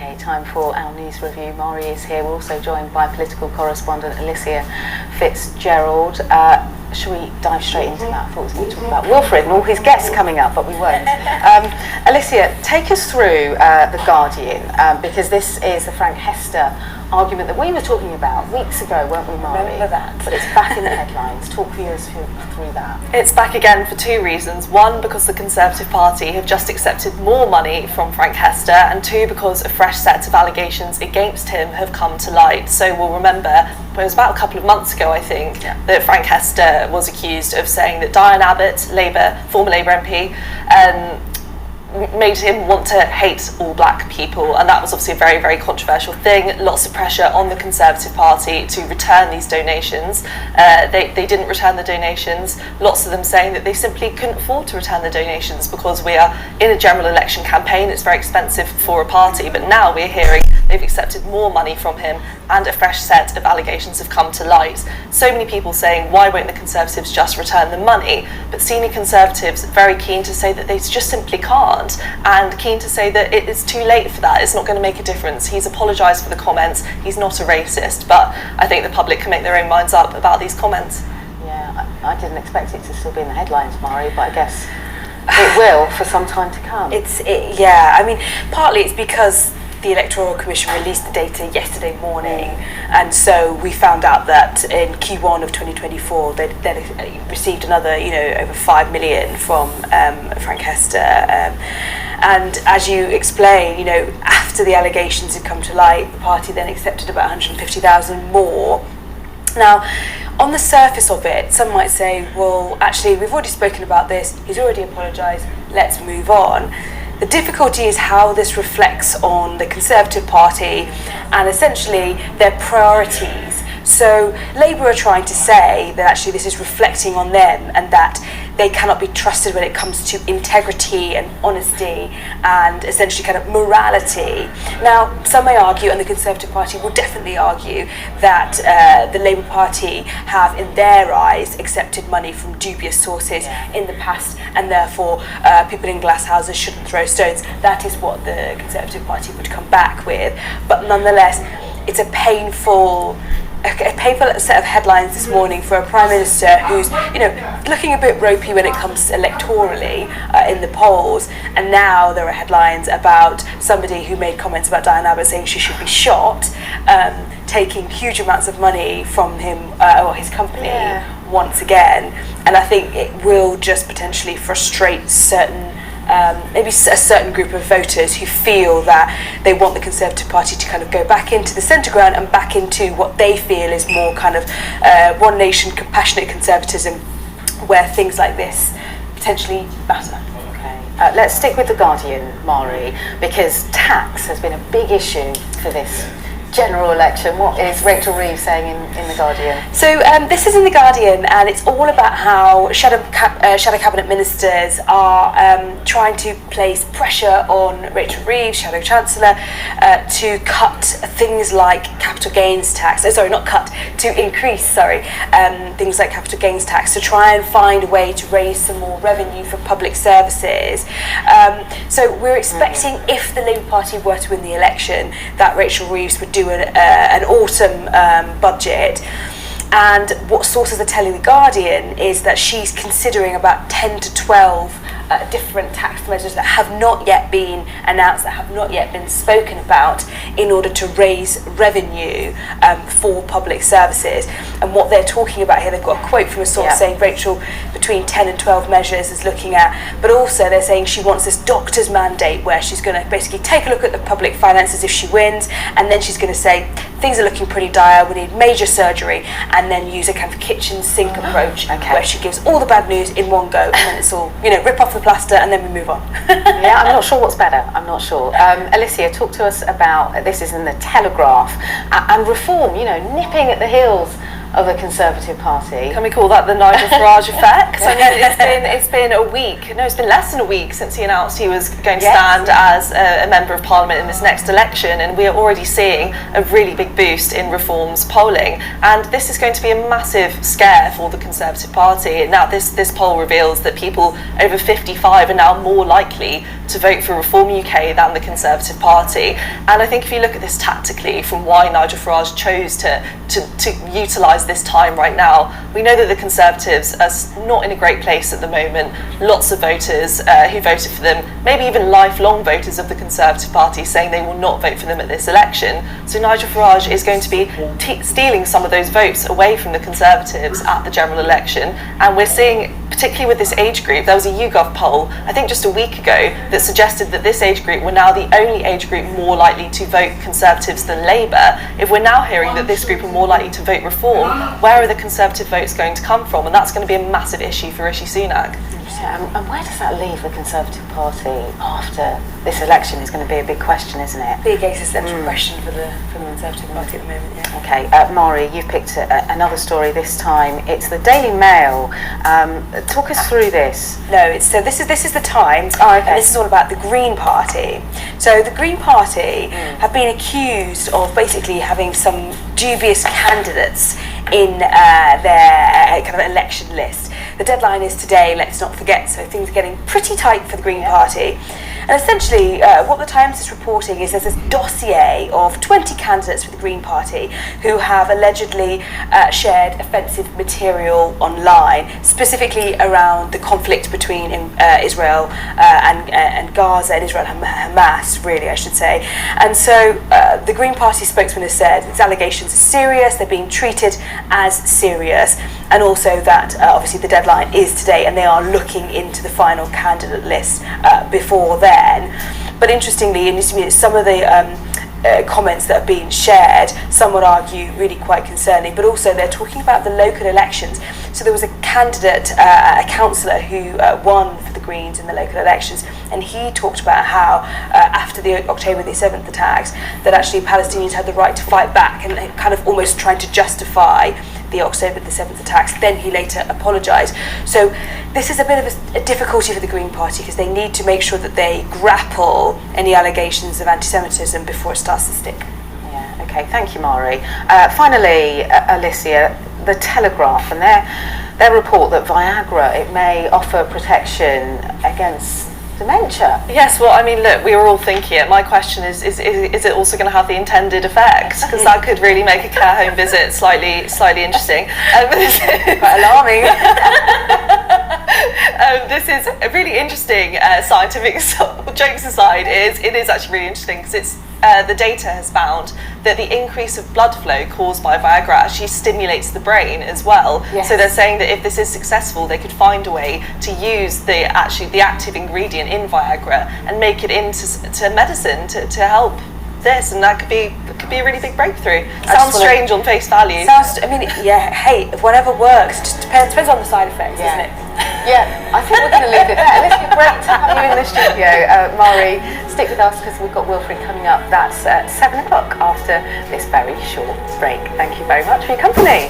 Okay, time for our news review. Mari is here. We're also joined by political correspondent Alicia Fitzgerald. Shall we dive straight into that? I thought we were going to talk about Wilfred and all his guests coming up, but we won't. Alicia, take us through The Guardian, because this is the Frank Hester argument that we were talking about weeks ago, weren't we, Mari? Remember that. But it's back in the headlines. Talk us through that. It's back again for two reasons. One, because the Conservative Party have just accepted more money from Frank Hester, and two, because a fresh set of allegations against him have come to light. So we'll remember, it was about a couple of months ago, I think, that Frank Hester was accused of saying that Diane Abbott, former Labour MP, made him want to hate all black people, and that was obviously a very, very controversial thing. Lots of pressure on the Conservative Party to return these donations. They didn't return the donations, lots of them saying that they simply couldn't afford to return the donations because we are in a general election campaign. It's very expensive for a party, but now we're hearing they've accepted more money from him and a fresh set of allegations have come to light. So many people saying, why won't the Conservatives just return the money? But senior Conservatives very keen to say that they just simply can't, and keen to say that it is too late for that. It's not going to make a difference. He's apologised for the comments. He's not a racist, but I think the public can make their own minds up about these comments. Yeah, I didn't expect it to still be in the headlines, Mari, but I guess it will for some time to come. I mean, partly it's because the Electoral Commission released the data yesterday morning, and so we found out that in Q1 of 2024 they'd received another, over 5 million from Frank Hester, and as you explain, after the allegations had come to light, the party then accepted about 150,000 more. Now, on the surface of it, some might say, well, actually, we've already spoken about this, he's already apologised, let's move on. The difficulty is how this reflects on the Conservative Party and essentially their priorities. So Labour are trying to say that actually this is reflecting on them and that they cannot be trusted when it comes to integrity and honesty and essentially kind of morality. Now, some may argue, and the Conservative Party will definitely argue, that the Labour Party have, in their eyes, accepted money from dubious sources in the past, and therefore people in glass houses shouldn't throw stones. That is what the Conservative Party would come back with. But nonetheless, it's a painful set of headlines this morning for a Prime Minister who's, looking a bit ropey when it comes electorally in the polls. And now there are headlines about somebody who made comments about Diane Abbott saying she should be shot, taking huge amounts of money from him or his company once again. And I think it will just potentially frustrate maybe a certain group of voters who feel that they want the Conservative Party to kind of go back into the centre ground and back into what they feel is more kind of one nation compassionate conservatism, where things like this potentially matter. Okay, let's stick with The Guardian, Mari, because tax has been a big issue for this general election. What is Rachel Reeves saying in The Guardian? So this is in The Guardian, and it's all about how shadow cabinet ministers are trying to place pressure on Rachel Reeves, Shadow Chancellor, to cut things like capital gains tax. To increase things like capital gains tax, to try and find a way to raise some more revenue for public services. So we're expecting, if the Labour Party were to win the election, that Rachel Reeves would do an autumn budget. And what sources are telling The Guardian is that she's considering about 10 to 12 different tax measures that have not yet been announced, that have not yet been spoken about, in order to raise revenue for public services. And what they're talking about here, they've got a quote from a source saying Rachel, between 10 and 12 measures is looking at, but also they're saying she wants this doctor's mandate where she's going to basically take a look at the public finances if she wins, and then she's going to say things are looking pretty dire, we need major surgery, and then use a kind of kitchen sink approach where she gives all the bad news in one go, and then it's all, rip off the plaster and then we move on. I'm not sure what's better. I'm not sure. Alicia, talk to us about, this is in the Telegraph, and reform, nipping at the heels of the Conservative Party. Can we call that the Nigel Farage effect? I mean, it's been a week. No, it's been less than a week since he announced he was going to stand as a member of Parliament in this next election, and we are already seeing a really big boost in Reform's polling. And this is going to be a massive scare for the Conservative Party. Now, this poll reveals that people over 55 are now more likely to vote for Reform UK than the Conservative Party. And I think if you look at this tactically, from why Nigel Farage chose to utilise this time right now, we know that the Conservatives are not in a great place at the moment. Lots of voters who voted for them, maybe even lifelong voters of the Conservative Party, saying they will not vote for them at this election. So Nigel Farage is going to be stealing some of those votes away from the Conservatives at the general election. And we're seeing, particularly with this age group, there was a YouGov poll, I think just a week ago, that suggested that this age group were now the only age group more likely to vote Conservatives than Labour. If we're now hearing that this group are more likely to vote Reform, where are the Conservative votes going to come from? And that's going to be a massive issue for Rishi Sunak. And where does that leave the Conservative Party after this election is going to be a big question, isn't it? Big existential question for the Conservative Party at the moment, yeah. Okay, Mari, you've picked another story this time. It's the Daily Mail. Talk us through this. No, this is the Times, Oh, okay. and this is all about the Green Party. So the Green Party have been accused of basically having some dubious candidates in their kind of election list. The deadline is today, let's not forget, so things are getting pretty tight for the Green Party. And essentially, what the Times is reporting is there's this dossier of 20 candidates for the Green Party who have allegedly shared offensive material online, specifically around the conflict between Israel and Gaza, and Israel and Hamas, really, I should say. And so the Green Party spokesman has said these allegations are serious, they're being treated as serious, and also that obviously the deadline is today and they are looking into the final candidate list before then. But interestingly, in some of the comments that have been shared, some would argue really quite concerning, but also they're talking about the local elections. So there was a candidate, a councillor who won for the Greens in the local elections, and he talked about how after the October the 7th attacks, that actually Palestinians had the right to fight back, and kind of almost trying to justify the October the 7th attacks. Then he later apologised. So this is a bit of a difficulty for the Green Party, because they need to make sure that they grapple any allegations of anti-Semitism before it starts to stick. Yeah, okay, thank you, Mari. Finally, Alicia, the Telegraph and their report that Viagra, it may offer protection against dementia. Yes, well, I mean, look, we were all thinking it. My question is it also going to have the intended effect? Because that could really make a care home visit slightly interesting. Quite alarming. This is a really interesting scientific, jokes aside, it is actually really interesting, because it's the data has found that the increase of blood flow caused by Viagra actually stimulates the brain as well. Yes. So they're saying that if this is successful, they could find a way to use the active ingredient in Viagra and make it into medicine to help this, and that could be a really big breakthrough. Sounds strange on face value. Hey, whatever works, just depends on the side effects, Yeah. isn't it? Yeah, I think we're going to leave it there. It's been great to have you in the studio. Mari, stick with us, because we've got Wilfred coming up. That's at 7 o'clock after this very short break. Thank you very much for your company.